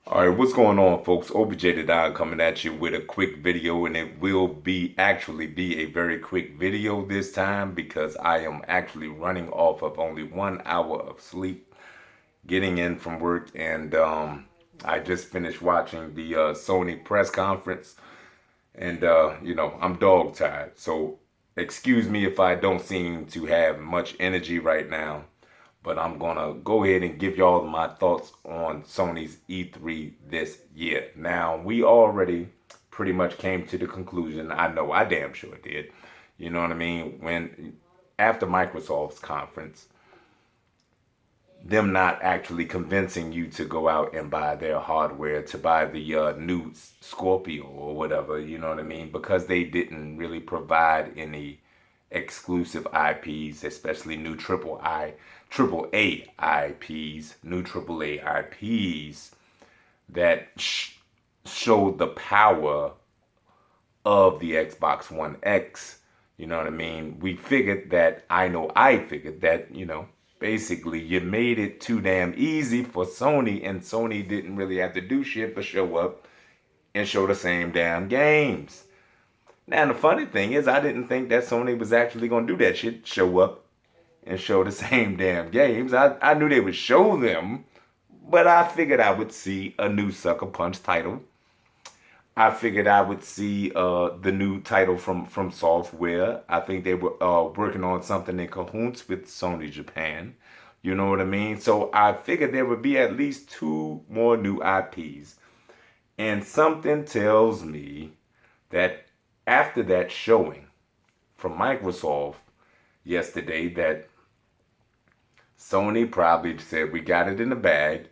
All right, what's going on, folks? OBJ the Don coming at you with a quick video, and it will actually be a very quick video this time because I am actually running off of only 1 hour of sleep, getting in from work, and I just finished watching the Sony press conference, and I'm dog tired, so excuse me if I don't seem to have much energy right now, but I'm gonna go ahead and give y'all my thoughts on Sony's E3 this year. Now, we already pretty much came to the conclusion. I know I damn sure did. You know what I mean? When after Microsoft's conference, them not actually convincing you to go out and buy their hardware, to buy the new Scorpio or whatever, you know what I mean? Because they didn't really provide any exclusive IPs, especially new triple A IPs, new triple A IPs that showed the power of the Xbox One X. You know what I mean? I figured that, basically you made it too damn easy for Sony, and Sony didn't really have to do shit but show up and show the same damn games. Now, the funny thing is, I didn't think that Sony was actually going to do that shit, show up and show the same damn games. I knew they would show them, but I figured I would see a new Sucker Punch title. I figured I would see the new title from Software. I think they were working on something in cahoots with Sony Japan. You know what I mean? So I figured there would be at least two more new IPs. And something tells me that after that showing from Microsoft yesterday, that Sony probably said we got it in the bag,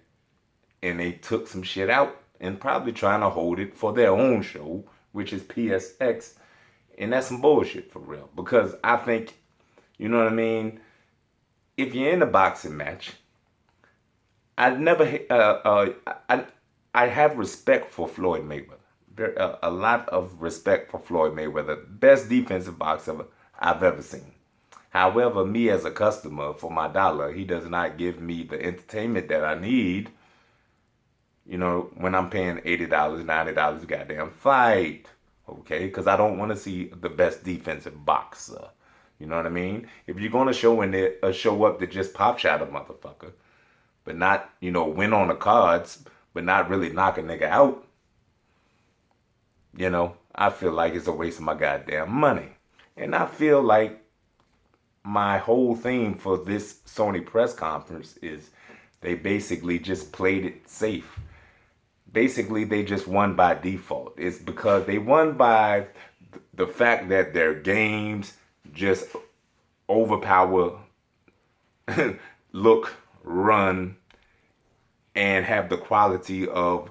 and they took some shit out and probably trying to hold it for their own show, which is PSX, and that's some bullshit for real. Because I think, you know what I mean, if you're in a boxing match, I never, I, I have respect for Floyd Mayweather. A lot of respect for Floyd Mayweather, best defensive boxer I've ever seen. However, me as a customer for my dollar, he does not give me the entertainment that I need. When I'm paying $80, $90, goddamn fight. Okay? Because I don't want to see the best defensive boxer. You know what I mean? If you're going to show up to just pop shot a motherfucker, but not, win on the cards, but not really knock a nigga out, I feel like it's a waste of my goddamn money. And I feel like my whole theme for this Sony press conference is they basically just played it safe. Basically, they just won by default. It's because they won by the fact that their games just overpower, look, run, and have the quality of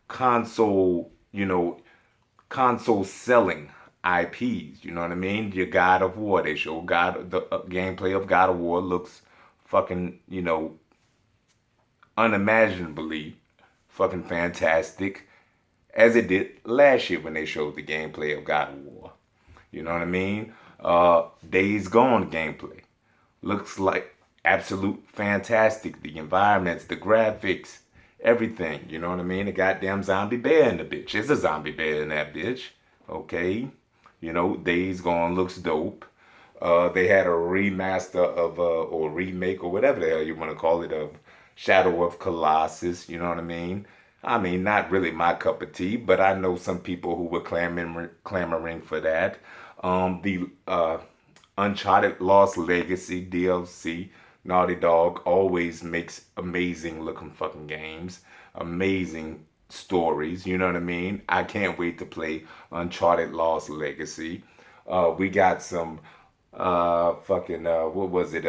console, console selling IPs. You know what I mean? Your God of War, they show the gameplay of God of War looks fucking, unimaginably fucking fantastic, as it did last year when they showed the gameplay of God of War. You know what I mean? Days Gone gameplay looks like absolute fantastic. The environments, the graphics, everything. You know what I mean? The goddamn zombie bear in the bitch. It's a zombie bear in that bitch. Okay? Days Gone looks dope. They had a remaster of, or remake, or whatever the hell you want to call it, of Shadow of Colossus. You know what I mean? I mean, not really my cup of tea, but I know some people who were clamoring for that. The Uncharted Lost Legacy DLC. Naughty Dog always makes amazing looking fucking games, amazing stories. You know what I mean? I can't wait to play Uncharted Lost Legacy. We got some what was it?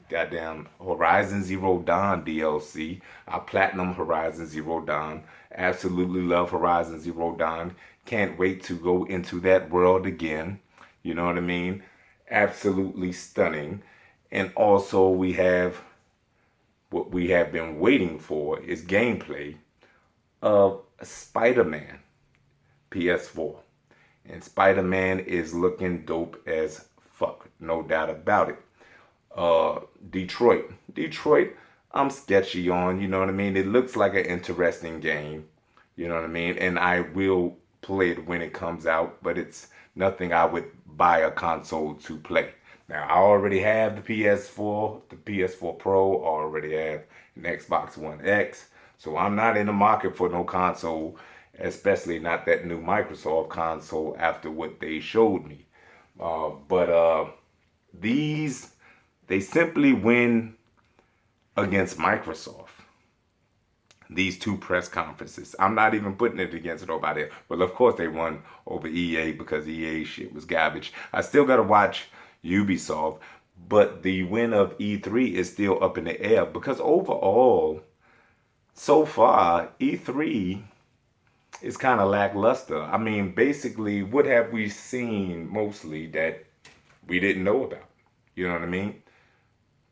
Goddamn Horizon Zero Dawn DLC. I platinum Horizon Zero Dawn. Absolutely love Horizon Zero Dawn. Can't wait to go into that world again. You know what I mean? Absolutely stunning. And also we have what we have been waiting for is gameplay of Spider-Man PS4. And Spider-Man is looking dope as fuck. No doubt about it. Detroit. I'm sketchy on, you know what I mean? It looks like an interesting game, you know what I mean? And I will play it when it comes out, but it's nothing I would buy a console to play. Now, I already have the PS4, the PS4 Pro, I already have an Xbox One X, so I'm not in the market for no console, especially not that new Microsoft console after what they showed me. But these, they simply win against Microsoft. These two press conferences. I'm not even putting it against nobody. Well, of course they won over EA because EA shit was garbage. I still gotta watch Ubisoft, but the win of E3 is still up in the air because overall, so far, E3 is kind of lackluster. I mean, basically, what have we seen mostly that we didn't know about? You know what I mean?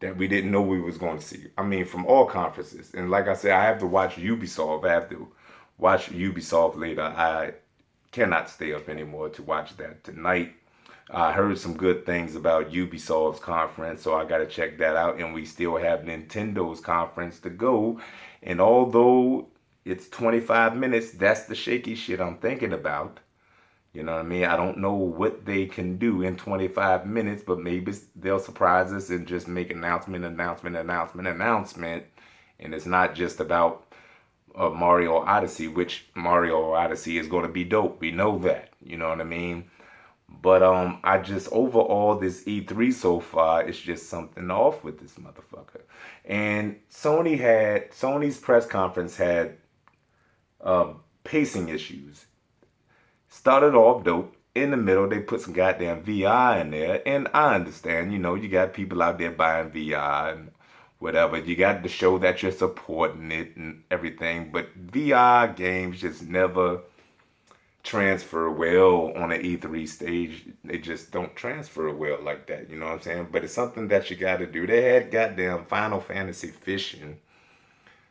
That we didn't know we was going to see. I mean, from all conferences. And like I said, I have to watch Ubisoft. I have to watch Ubisoft later. I cannot stay up anymore to watch that tonight. I heard some good things about Ubisoft's conference, so I got to check that out. And we still have Nintendo's conference to go. And although it's 25 minutes, that's the shaky shit I'm thinking about. You know what I mean? I don't know what they can do in 25 minutes, but maybe they'll surprise us and just make announcement, announcement, announcement, announcement. And it's not just about Mario Odyssey, which Mario Odyssey is going to be dope. We know that. You know what I mean? But I just overall this E3 so far, it's just something off with this motherfucker. And Sony's press conference had pacing issues. Started off dope. In the middle, they put some goddamn VR in there. And I understand, you know, you got people out there buying VR and whatever. You got to show that you're supporting it and everything. But VR games just never transfer well on an E3 stage. They just don't transfer well like that. You know what I'm saying? But it's something that you got to do. They had goddamn Final Fantasy Fishing.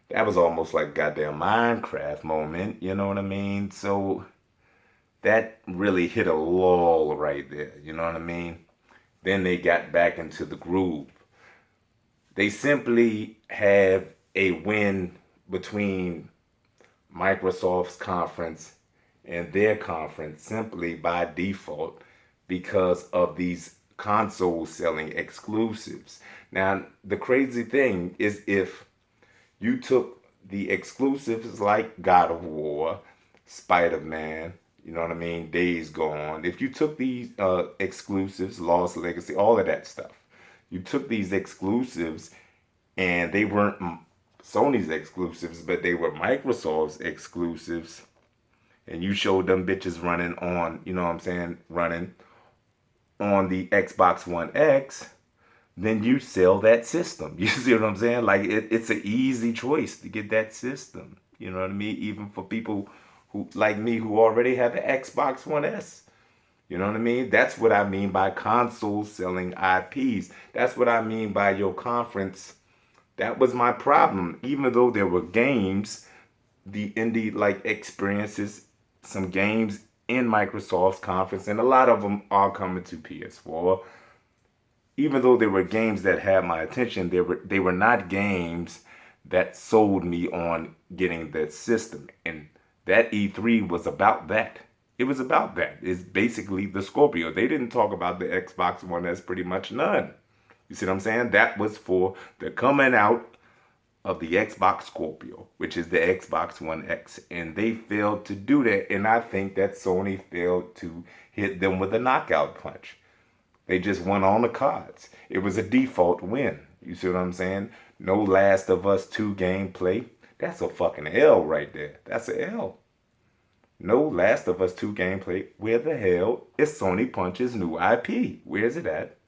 That was almost like goddamn Minecraft moment. You know what I mean? So that really hit a lull right there. You know what I mean? Then they got back into the groove. They simply have a win between Microsoft's conference and their conference simply by default because of these console selling exclusives. Now, the crazy thing is if you took the exclusives like God of War, Spider-Man, you know what I mean, Days Gone, if you took these exclusives, Lost Legacy, all of that stuff, you took these exclusives and they weren't Sony's exclusives, but they were Microsoft's exclusives, and you showed them bitches running on, you know what I'm saying, running on the Xbox One X, then you sell that system. You see what I'm saying? Like it's an easy choice to get that system. You know what I mean? Even for people who like me who already have an Xbox One S. You know what I mean? That's what I mean by console selling IPs. That's what I mean by your conference. That was my problem. Even though there were games, the indie like experiences, some games in Microsoft's conference, and a lot of them are coming to PS4. Even though there were games that had my attention, they were not games that sold me on getting that system. And that E3 was about that. It was about that. It's basically the Scorpio. They didn't talk about the Xbox One S pretty much none. You see what I'm saying? That was for the coming out of the Xbox Scorpio, which is the Xbox One X. And they failed to do that. And I think that Sony failed to hit them with a knockout punch. They just won on the cards. It was a default win. You see what I'm saying? No Last of Us 2 gameplay. That's a fucking L right there. That's an L. No Last of Us 2 gameplay. Where the hell is Sony Punch's new IP? Where's it at?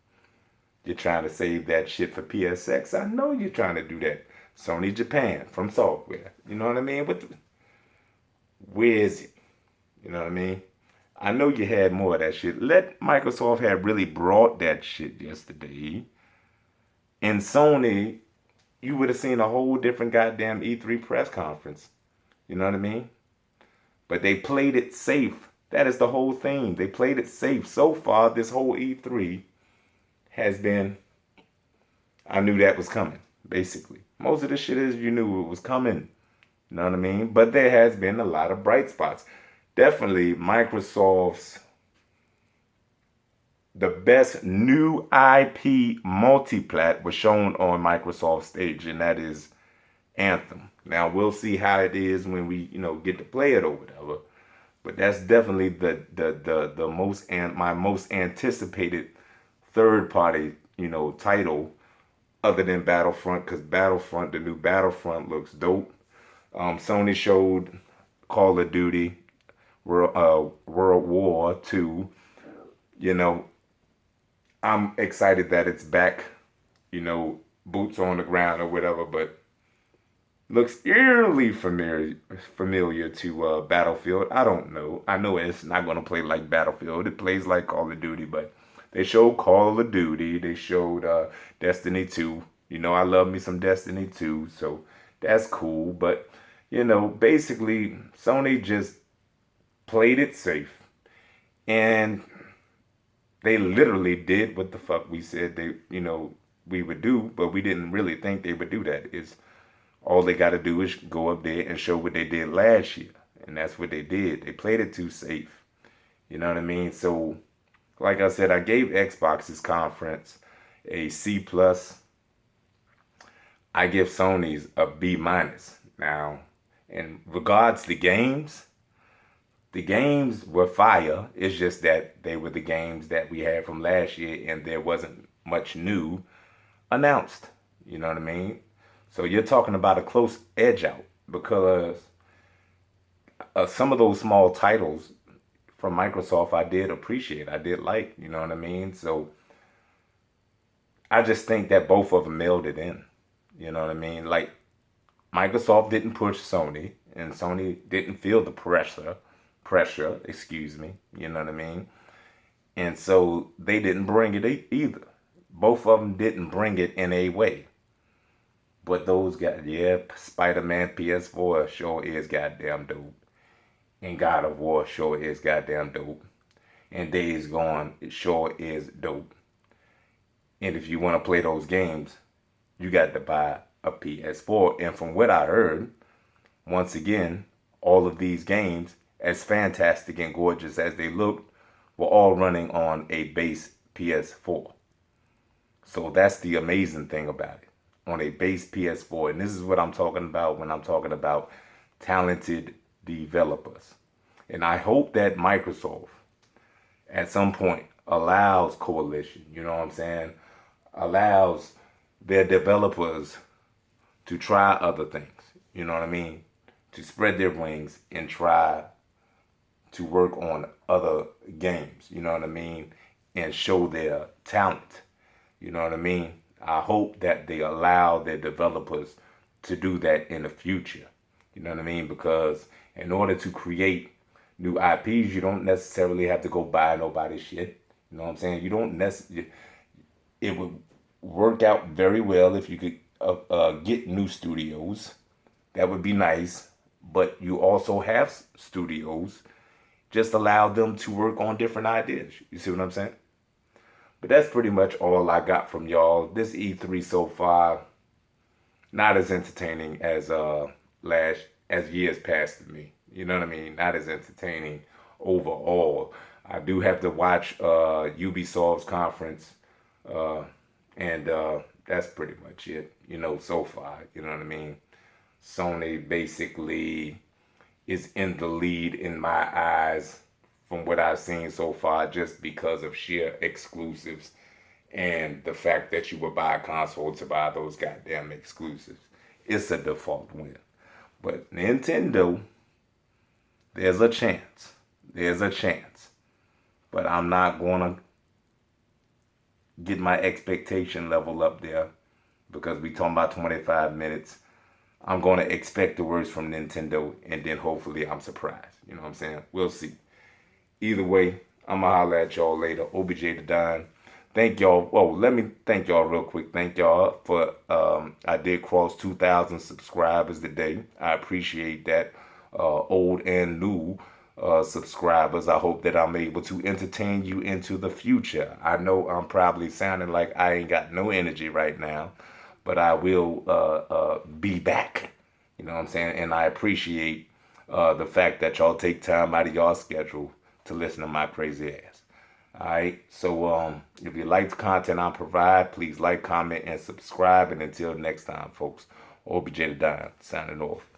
You're trying to save that shit for PSX. I know you're trying to do that. Sony Japan from software. You know what I mean? Where is it? You know what I mean? I know you had more of that shit. Let Microsoft have really brought that shit yesterday. And Sony, you would have seen a whole different goddamn E3 press conference. You know what I mean? But they played it safe. That is the whole thing. They played it safe. So far, this whole E3 has been, I knew that was coming, basically. Most of the shit is you knew it was coming. You know what I mean? But there has been a lot of bright spots. Definitely Microsoft's the best new IP multiplat was shown on Microsoft stage, and that is Anthem. Now we'll see how it is when we, get to play it or whatever. But that's definitely the most and my most anticipated third party, title other than Battlefront, because Battlefront, the new Battlefront looks dope. Sony showed Call of Duty, World War II. You know, I'm excited that it's back. Boots on the ground or whatever, but looks eerily familiar to Battlefield. I don't know. I know it's not going to play like Battlefield. It plays like Call of Duty, but they showed Call of Duty. They showed Destiny 2. I love me some Destiny 2, so that's cool. But, basically, Sony just played it safe. And they literally did what the fuck we said we would do, but we didn't really think they would do that. Is all they got to do is go up there and show what they did last year. And that's what they did. They played it too safe. You know what I mean? So, like I said, I gave Xbox's conference a C plus. I give Sony's a B minus. Now, in regards to the games were fire. It's just that they were the games that we had from last year and there wasn't much new announced. You know what I mean? So you're talking about a close edge out because some of those small titles from Microsoft I did appreciate. I did like, you know what I mean? So I just think that both of them mailed it in. You know what I mean? Like Microsoft didn't push Sony and Sony didn't feel the pressure, excuse me. You know what I mean? And so they didn't bring it either. Both of them didn't bring it in a way. But those guys, yeah, Spider-Man PS4 sure is goddamn dope. And God of War sure is goddamn dope. And Days Gone sure is dope. And if you want to play those games, you got to buy a PS4. And from what I heard, once again, all of these games, as fantastic and gorgeous as they looked, were all running on a base PS4. So that's the amazing thing about it. On a base PS4. And this is what I'm talking about when I'm talking about talented developers. And I hope that Microsoft at some point allows coalition, you know what I'm saying? Allows their developers to try other things, you know what I mean? To spread their wings and try to work on other games, you know what I mean? And show their talent, you know what I mean? I hope that they allow their developers to do that in the future. You know what I mean? Because in order to create new IPs, you don't necessarily have to go buy nobody's shit. You know what I'm saying? You don't necessarily. It would work out very well if you could get new studios. That would be nice. But you also have studios. Just allow them to work on different ideas. You see what I'm saying? But that's pretty much all I got from y'all. This E3 so far, not as entertaining as years past to me. You know what I mean? Not as entertaining overall. I do have to watch Ubisoft's conference, and that's pretty much it. So far. You know what I mean? Sony basically is in the lead in my eyes from what I've seen so far, just because of sheer exclusives and the fact that you would buy a console to buy those goddamn exclusives. It's a default win. But Nintendo, there's a chance. There's a chance. But I'm not going to get my expectation level up there because we talking about 25 minutes. I'm going to expect the worst from Nintendo and then hopefully I'm surprised. You know what I'm saying? We'll see. Either way, I'm going to holler at y'all later. OBJ the Don. Thank y'all. Oh, let me thank y'all real quick. Thank y'all for, I did cross 2,000 subscribers today. I appreciate that. Old and new subscribers. I hope that I'm able to entertain you into the future. I know I'm probably sounding like I ain't got no energy right now, but I will be back. You know what I'm saying? And I appreciate the fact that y'all take time out of y'all schedule to listen to my crazy ass. All right. So if you like the content I provide, please like, comment, and subscribe. And until next time, folks, OBJ the Don signing off.